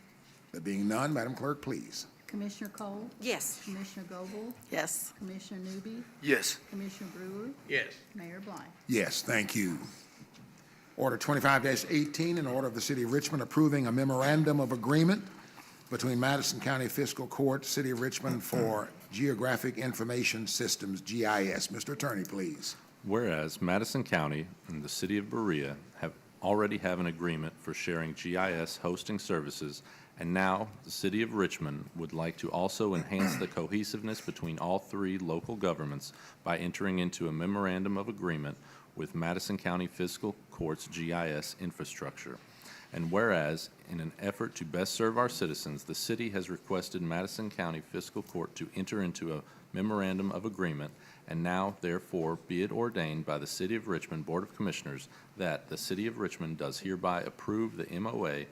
There being none, Madam Clerk, please. Commissioner Cole? Yes. Commissioner Goble? Yes. Commissioner Newby? Yes. Commissioner Brewer? Yes. Mayor Bly. Yes, thank you. Order 25-18, an order of the City of Richmond approving a memorandum of agreement between Madison County Fiscal Court, City of Richmond for Geographic Information Systems, GIS. Mr. Attorney, please. Whereas Madison County and the City of Berea already have an agreement for sharing GIS hosting services, and now the City of Richmond would like to also enhance the cohesiveness between all three local governments by entering into a memorandum of agreement with Madison County Fiscal Court's GIS infrastructure. And whereas, in an effort to best serve our citizens, the city has requested Madison County Fiscal Court to enter into a memorandum of agreement, and now, therefore, be it ordained by the City of Richmond Board of Commissioners that the City of Richmond does hereby approve the MOA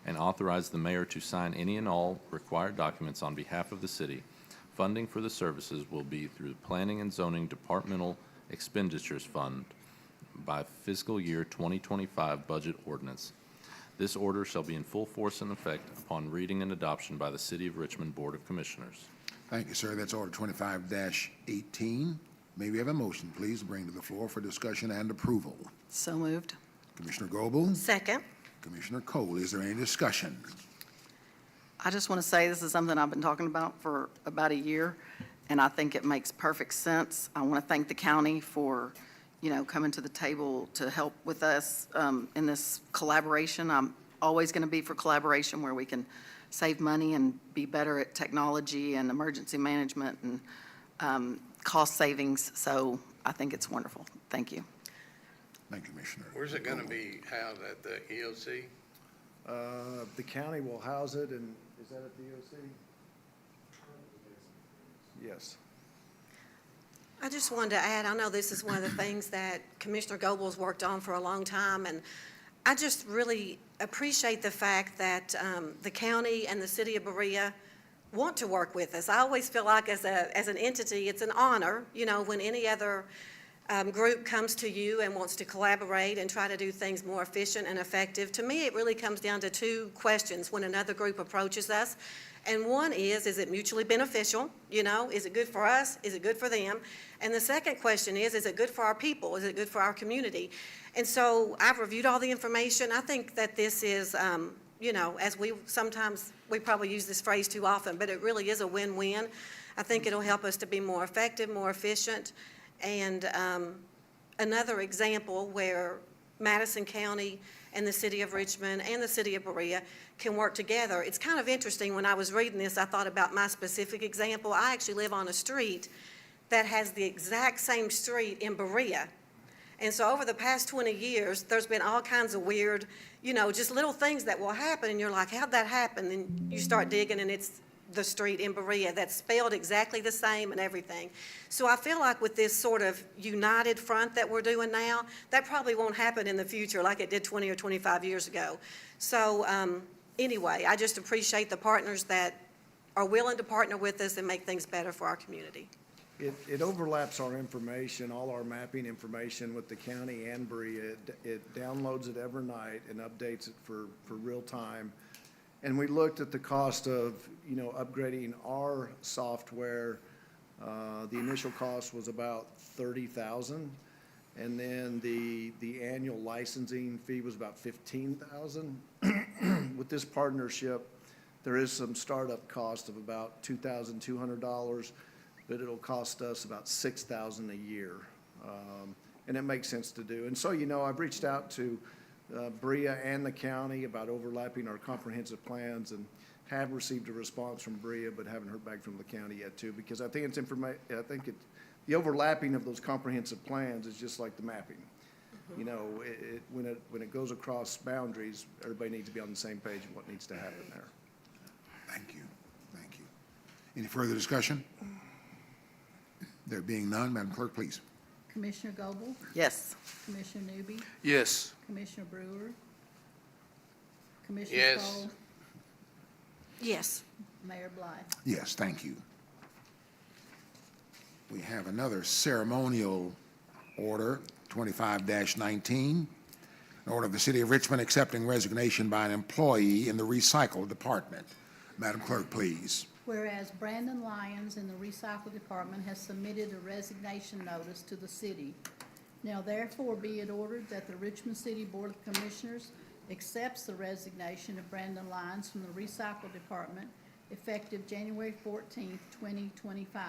and authorize the mayor to sign any and all required documents on behalf of the city. Funding for the services will be through the Planning and Zoning Departmental Expenditures Fund by fiscal year 2025 budget ordinance. This order shall be in full force and effect upon reading and adoption by the City of Richmond Board of Commissioners. Thank you, sir. That's Order 25-18. May we have a motion, please, to bring to the floor for discussion and approval? So moved. Commissioner Goble? Second. Commissioner Cole, is there any discussion? I just want to say this is something I've been talking about for about a year, and I think it makes perfect sense. I want to thank the county for, coming to the table to help with us in this collaboration. I'm always going to be for collaboration where we can save money and be better at technology and emergency management and cost savings. So I think it's wonderful. Thank you. Thank you, Commissioner. Where's it going to be housed, at the EOC? The county will house it, and is that at the EOC? Yes. I just wanted to add, I know this is one of the things that Commissioner Goble's worked on for a long time, and I just really appreciate the fact that the county and the city of Berea want to work with us. I always feel like as an entity, it's an honor, you know, when any other group comes to you and wants to collaborate and try to do things more efficient and effective. To me, it really comes down to two questions when another group approaches us. And one is it mutually beneficial? You know, is it good for us? Is it good for them? And the second question is it good for our people? Is it good for our community? And so I've reviewed all the information. I think that this is, you know, as we probably use this phrase too often, but it really is a win-win. I think it'll help us to be more effective, more efficient. And another example where Madison County and the city of Richmond and the city of Berea can work together. It's kind of interesting, when I was reading this, I thought about my specific example. I actually live on a street that has the exact same street in Berea. And so over the past 20 years, there's been all kinds of weird, you know, just little things that will happen, and you're like, how'd that happen? And you start digging, and it's the street in Berea that's spelled exactly the same and everything. So I feel like with this sort of united front that we're doing now, that probably won't happen in the future like it did 20 or 25 years ago. So anyway, I just appreciate the partners that are willing to partner with us and make things better for our community. It overlaps our information, all our mapping information with the county and Berea. It downloads it every night and updates it for real time. And we looked at the cost of, you know, upgrading our software. The initial cost was about $30,000, and then the annual licensing fee was about $15,000. With this partnership, there is some startup cost of about $2,200, but it'll cost us about $6,000 a year, and it makes sense to do. And so, you know, I've reached out to Berea and the county about overlapping our comprehensive plans, and have received a response from Berea, but haven't heard back from the county yet too, because I think the overlapping of those comprehensive plans is just like the mapping. You know, when it goes across boundaries, everybody needs to be on the same page of what needs to happen there. Thank you. Thank you. Any further discussion? There being none, Madam Clerk, please. Commissioner Goble? Yes. Commissioner Newby? Yes. Commissioner Brewer? Commissioner Yes. Cole? Yes. Mayor Blythe? Yes, thank you. We have another ceremonial order, 25-19, an order of the City of Richmond accepting resignation by an employee in the recycle department. Madam Clerk, please. Whereas Brandon Lyons in the recycle department has submitted a resignation notice to the city. Now therefore be it ordered that the Richmond City Board of Commissioners accepts the resignation of Brandon Lyons from the recycle department effective January 14th, 2025.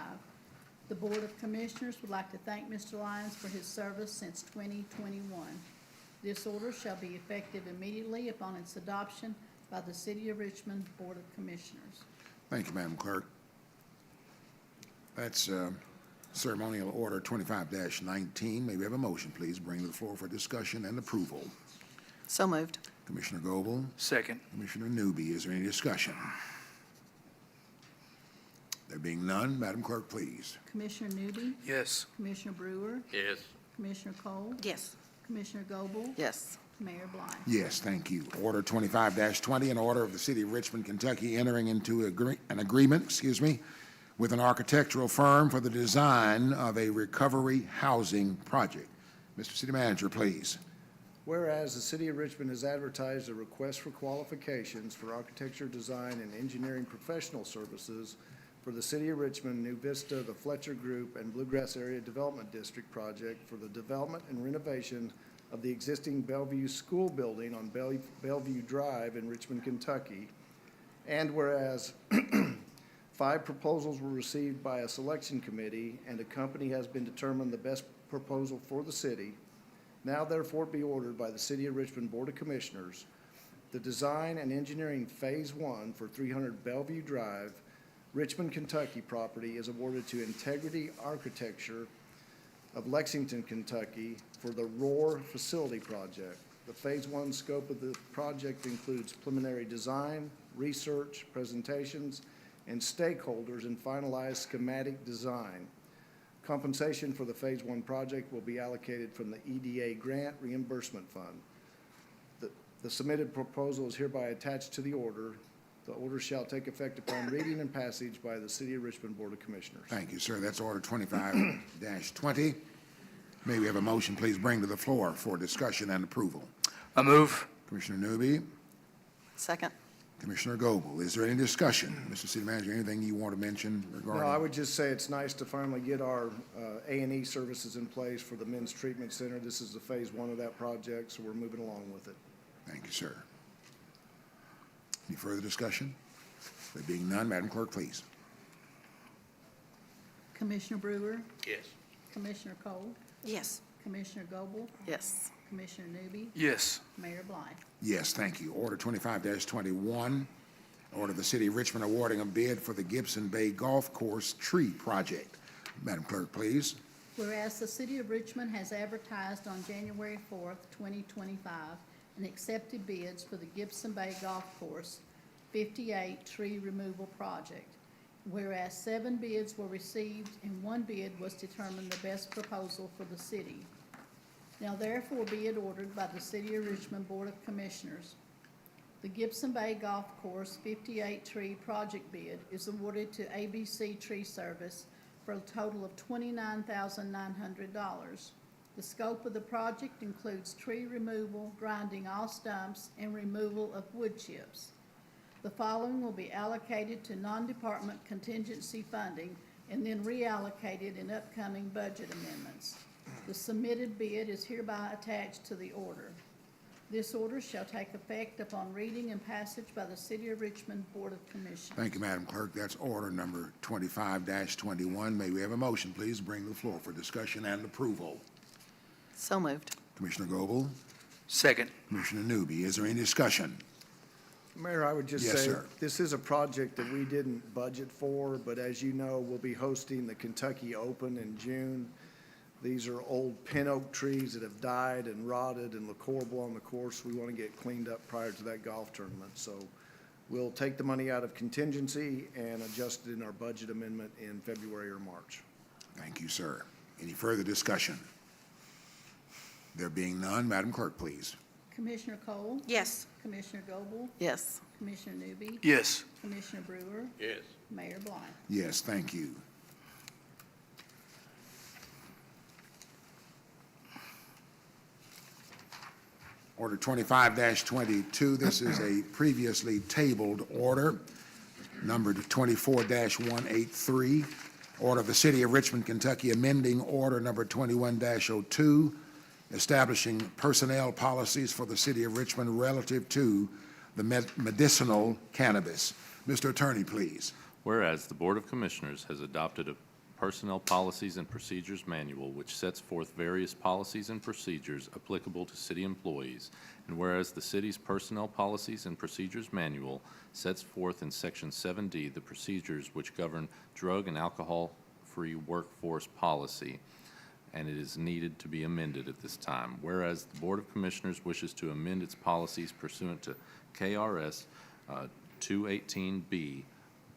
The Board of Commissioners would like to thank Mr. Lyons for his service since 2021. This order shall be effective immediately upon its adoption by the City of Richmond Board of Commissioners. Thank you, Madam Clerk. That's ceremonial order 25-19. May we have a motion, please, bring to the floor for discussion and approval. So moved. Commissioner Goble, Second. Commissioner Newby, is there any discussion? There being none, Madam Clerk, please. Commissioner Newby? Yes. Commissioner Brewer? Yes. Commissioner Cole? Yes. Commissioner Goble? Yes. Mayor Blythe? Yes, thank you. Order 25-20, an order of the City of Richmond, Kentucky, entering into an agreement, with an architectural firm for the design of a recovery housing project. Mr. City Manager, please. Whereas the City of Richmond has advertised a request for qualifications for architecture, design, and engineering professional services for the City of Richmond, New Vista, the Fletcher Group, and Bluegrass Area Development District project for the development and renovation of the existing Bellevue School Building on Bellevue Drive in Richmond, Kentucky. And whereas 5 proposals were received by a selection committee and a company has been determined the best proposal for the city, now therefore be ordered by the City of Richmond Board of Commissioners, the design and engineering Phase 1 for 300 Bellevue Drive, Richmond, Kentucky property is awarded to Integrity Architecture of Lexington, Kentucky for the Roar Facility Project. The Phase 1 scope of the project includes preliminary design, research, presentations, and stakeholders and finalized schematic design. Compensation for the Phase 1 project will be allocated from the EDA Grant Reimbursement Fund. The submitted proposal is hereby attached to the order. The order shall take effect upon reading and passage by the City of Richmond Board of Commissioners. Thank you, sir. That's Order 25-20. May we have a motion, please bring to the floor for discussion and approval? I move. Commissioner Newby, Second. Commissioner Goble. Is there any discussion? Mr. City Manager, anything you want to mention No, regarding? I would just say it's nice to finally get our A&E services in place for the Men's Treatment Center. This is the phase one of that project, so we're moving along with it. Thank you, sir. Any further discussion? There being none, Madam Clerk, please. Commissioner Brewer, Yes. Commissioner Cole, Yes. Commissioner Goble, Yes. Commissioner Newby, Yes. Mayor Bly. Yes, thank you. Order 25-21, order the City of Richmond awarding a bid for the Gibson Bay Golf Course Tree Project. Madam Clerk, please. Whereas the City of Richmond has advertised on January 4th, 2025, and accepted bids for the Gibson Bay Golf Course 58 tree removal project. Whereas 7 bids were received and 1 bid was determined the best proposal for the city. Now therefore be it ordered by the City of Richmond Board of Commissioners, the Gibson Bay Golf Course 58 tree project bid is awarded to ABC Tree Service for a total of $29,900. The scope of the project includes tree removal, grinding all stumps, and removal of wood chips. The following will be allocated to non-department contingency funding and then reallocated in upcoming budget amendments. The submitted bid is hereby attached to the order. This order shall take effect upon reading and passage by the City of Richmond Board of Commissioners. Thank you, Madam Clerk. That's order number 25-21. May we have a motion, please, bring to the floor for discussion and approval? So moved. Commissioner Goble, Second. Commissioner Newby, is there any discussion? Mayor, I would just Yes, say, sir. this is a project that we didn't budget for, but as you know, we'll be hosting the Kentucky Open in June. These are old pin oak trees that have died and rotted and licorable on the course. We want to get cleaned up prior to that golf tournament. So we'll take the money out of contingency and adjust it in our budget amendment in February or March. Thank you, sir. Any further discussion? There being none, Madam Clerk, please. Commissioner Cole? Yes. Commissioner Goble? Yes. Commissioner Newby? Yes. Commissioner Brewer? Yes. Mayor Bly. Yes, thank you. Order 25-22, this is a previously tabled order, numbered 24-183. Order of the City of Richmond, Kentucky, amending order number 21-02, establishing personnel policies for the City of Richmond relative to the medicinal cannabis. Mr. Attorney, please. Whereas the Board of Commissioners has adopted a Personnel Policies and Procedures Manual which sets forth various policies and procedures applicable to city employees, and whereas the city's Personnel Policies and Procedures Manual sets forth in Section 7D the procedures which govern drug and alcohol-free workforce policy, and it is needed to be amended at this time. Whereas the Board of Commissioners wishes to amend its policies pursuant to KRS 218B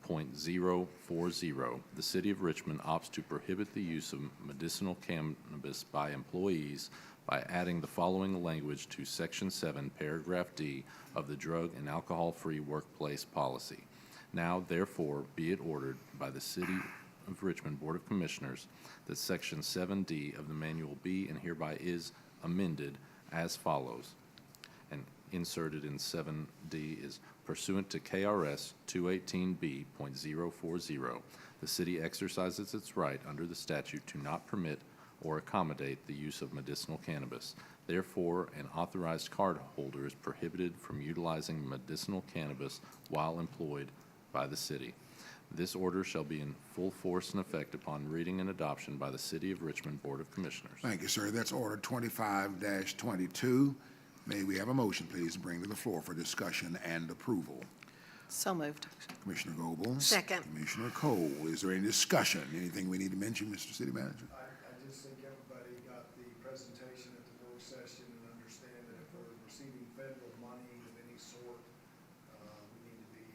.040, the City of Richmond opts to prohibit the use of medicinal cannabis by employees by adding the following language to Section 7, Paragraph D of the Drug and Alcohol-Free Workplace Policy. Now, therefore, be it ordered by the City of Richmond Board of Commissioners that Section 7D of the manual be and hereby is amended as follows. And inserted in 7D is pursuant to KRS 218B.040, the city exercises its right under the statute to not permit or accommodate the use of medicinal cannabis. Therefore, an authorized card holder is prohibited from utilizing medicinal cannabis while employed by the city. This order shall be in full force and effect upon reading and adoption by the City of Richmond Board of Commissioners. Thank you, sir. That's order 25-22. May we have a motion, please, to bring to the floor for discussion and approval? So moved. Commissioner Goble. Second. Commissioner Cole. Is there any discussion? Anything we need to mention, Mr. City Manager? I just think everybody got the presentation at the work session and understand that if we're receiving federal money of any sort, we need to be,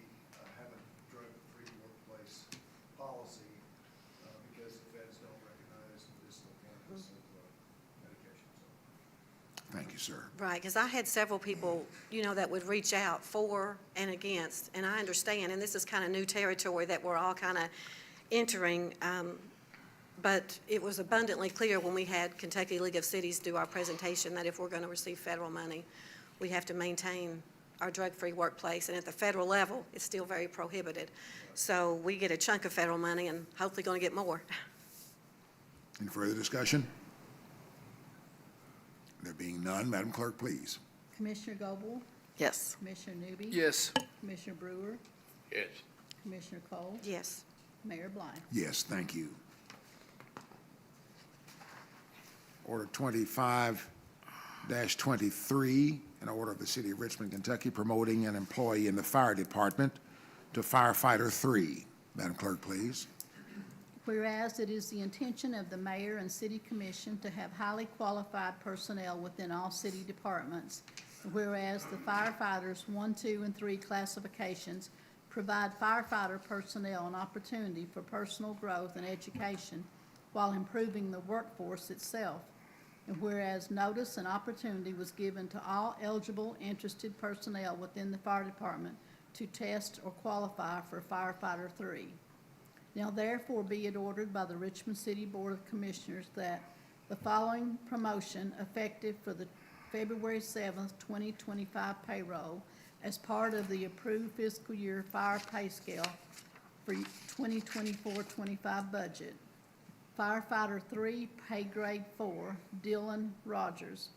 have a drug-free workplace policy, because the feds don't recognize medicinal cannabis as a medication. Thank you, you, sir. Right, because I had several people, that would reach out for and against, and I understand, and this is kind of new territory that we're all kind of entering, but it was abundantly clear when we had Kentucky League of Cities do our presentation that if we're going to receive federal money, we have to maintain our drug-free workplace, and at the federal level, it's still very prohibited. So we get a chunk of federal money and hopefully going to get more. Any further discussion? There being none, Madam Clerk, please. Commissioner Goble, Yes. Commissioner Newby. Yes. Commissioner Brewer, Yes. Commissioner Cole, Yes. Mayor Bly. Yes, thank you. Order 25-23, an order of the City of Richmond, Kentucky, promoting an employee in the fire department to firefighter 3. Madam Clerk, please. Whereas it is the intention of the mayor and city commission to have highly qualified personnel within all city departments, and whereas the firefighters 1, 2, and 3 classifications provide firefighter personnel an opportunity for personal growth and education while improving the workforce itself, and whereas notice and opportunity was given to all eligible interested personnel within the fire department to test or qualify for firefighter 3. Now therefore be it ordered by the Richmond City Board of Commissioners that the following promotion effective for the February 7th, 2025 payroll as part of the approved fiscal year fire pay scale for 2024-25 budget. Firefighter 3, pay grade 4, Dylan Rogers,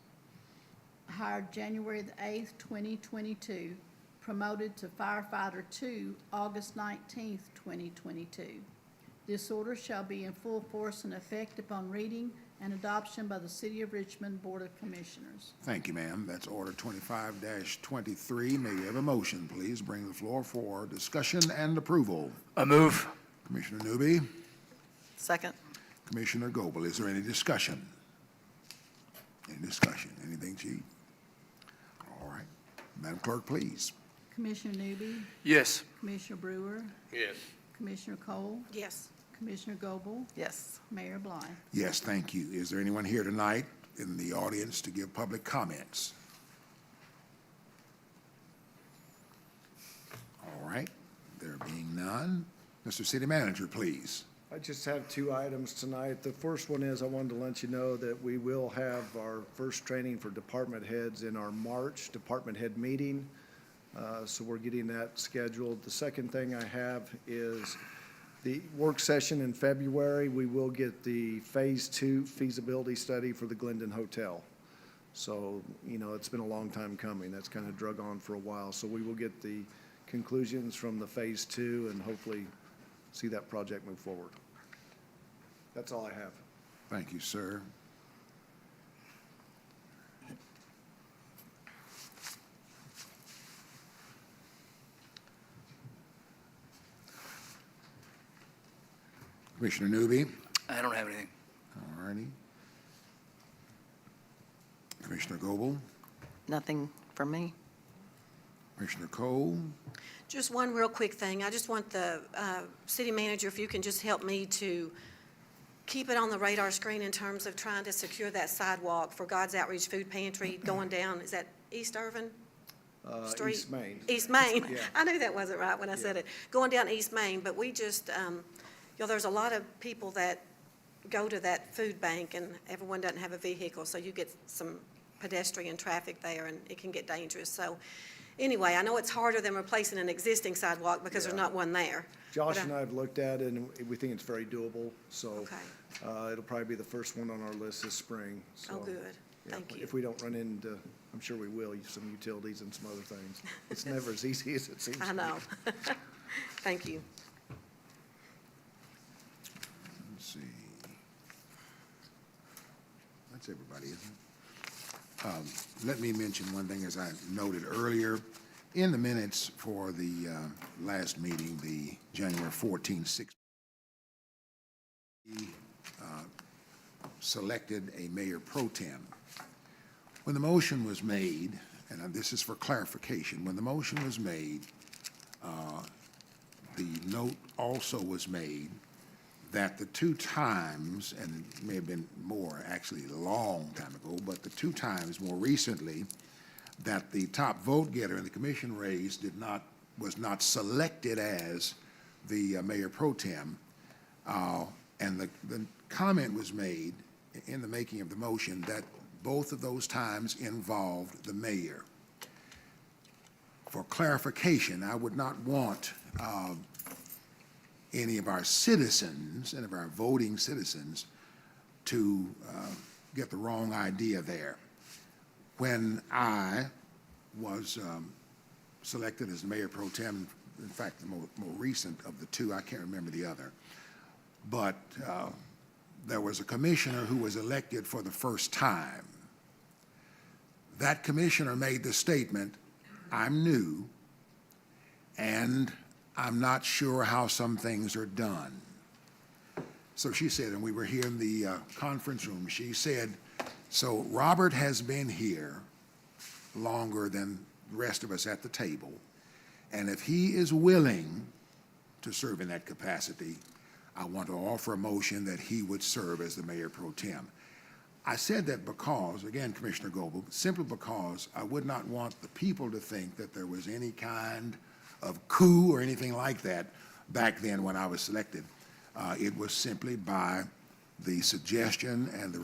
hired January the 8th, 2022, promoted to firefighter 2, August 19th, 2022. This order shall be in full force and effect upon reading and adoption by the City of Richmond Board of Commissioners. Thank you, ma'am. That's Order 25-23. May we have a motion, please? Bring the floor for discussion and approval. I move. Commissioner Newby, Second. Commissioner Goble. Is there any discussion? Any discussion? Anything, Chief? All right. Madam Clerk, please. Commissioner Newby, Yes. Commissioner Brewer, Yes. Commissioner Cole, Yes. Commissioner Goble, Yes. Mayor Bly. Yes, thank you. Is there anyone here tonight in the audience to give public comments? All right. There being none, Mr. City Manager, please. I just have 2 items tonight. The first one is I wanted to let you know that we will have our first training for department heads in our March department head meeting. So we're getting that scheduled. The second thing I have is the work session in February. We will get the Phase 2 feasibility study for the Glendon Hotel. So, it's been a long time coming. That's kind of drug on for a while. So we will get the conclusions from the Phase 2 and hopefully see that project move forward. That's all I have. Thank you, sir. Commissioner Newby? I don't have anything. All righty. Commissioner Goble? Nothing from me. Commissioner Cole? Just one real quick thing. I just want the city manager, if you can just help me to keep it on the radar screen in terms of trying to secure that sidewalk for God's Outreach Food Pantry going down, is that East Irvin Street? East Main. East Main. Yeah. I knew that wasn't right when I said it. Going down East Main, but we just, there's a lot of people that go to that food bank and everyone doesn't have a vehicle, so you get some pedestrian traffic there and it can get dangerous. So anyway, I know it's harder than replacing an existing sidewalk because there's Yeah. not one there. Josh But and I have looked at it, and we think it's very doable, so Okay. it'll probably be the first one on our list this spring. Oh, So, good. yeah, Thank you. If we don't run into, I'm sure we will, some utilities and some other things. It's never as easy as it seems. I know. Thank you. Let's see. That's everybody, isn't it? Let me mention one thing, as I noted earlier. In the minutes for the last meeting, the January 14, 16, selected a mayor pro tem. When the motion was made, and this is for clarification, when the motion was made, the note also was made that the two times, and it may have been more, actually a long time ago, but the two times more recently that the top vote getter in the commission race was not selected as the mayor pro tem, and the comment was made in the making of the motion that both of those times involved the mayor. For clarification, I would not want any of our citizens, any of our voting citizens, to get the wrong idea there. When I was selected as the mayor pro tem, in fact, the more recent of the two, I can't remember the other, but there was a commissioner who was elected for the first time. That commissioner made the statement, "I'm new, and I'm not sure how some things are done." So she said, and we were here in the conference room, she said, "So Robert has been here longer than the rest of us at the table, and if he is willing to serve in that capacity, I want to offer a motion that he would serve as the mayor pro tem." I said that because, again, Commissioner Goebel, simply because I would not want the people to think that there was any kind of coup or anything like that back then when I was selected. It was simply by the suggestion and the